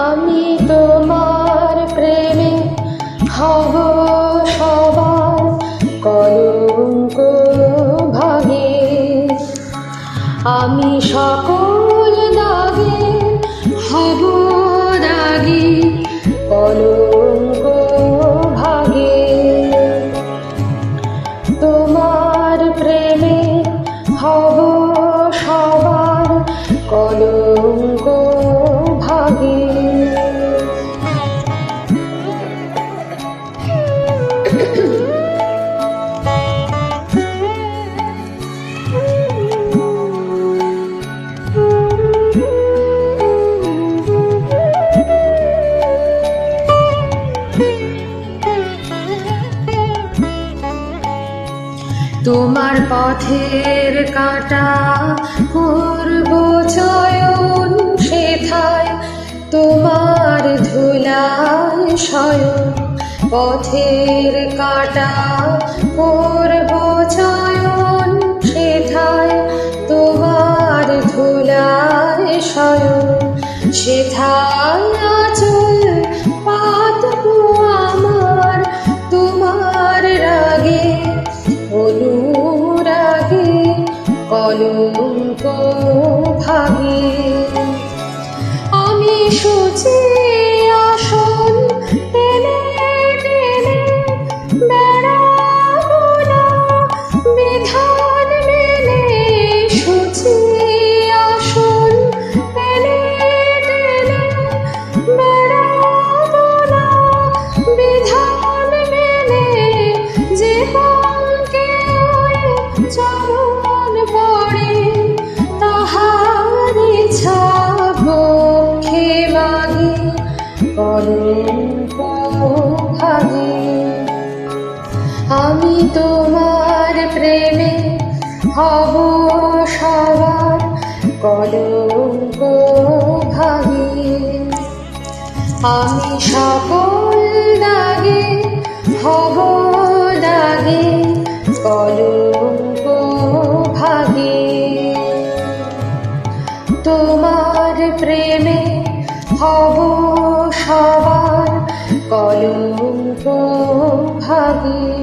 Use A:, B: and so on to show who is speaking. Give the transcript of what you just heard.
A: আমি তোমার প্রেমে হব সবার কলঙ্ক ভাগে, আমি সকল দাগে হব দাগি কলঙ্ক ভাগে। তোমার প্রেমে হব সবার কলঙ্ক ভাগে। তোমার পথের কাঁটা করব চয়ন, সেথায় তোমার ধুলায় শয়ন। পথের কাঁটা করব চয়ন, সেথায় তোমার ধুলায় শয়ন। সেথায় আঁচল পাতবো আমার তোমার রাগে, অনুরাগে কলঙ্ক ভাগে। আমি সুচি আসন টেনে টেনে বেড়াবো না বিধান মেনে, সুচি আসন টেনে টেনে বেড়াবো না বিধান মেনে। যে চরণ পড়ে তাহার ছাবক্ষে মাগে কলঙ্ক ভাগে। আমি তোমার প্রেমে হব সবার কলঙ্ক ভাগে, আমি সকল দাগে হব দাগে কলঙ্ক ভাগে। তোমার প্রেমে হব সবার কলঙ্ক ভাগে।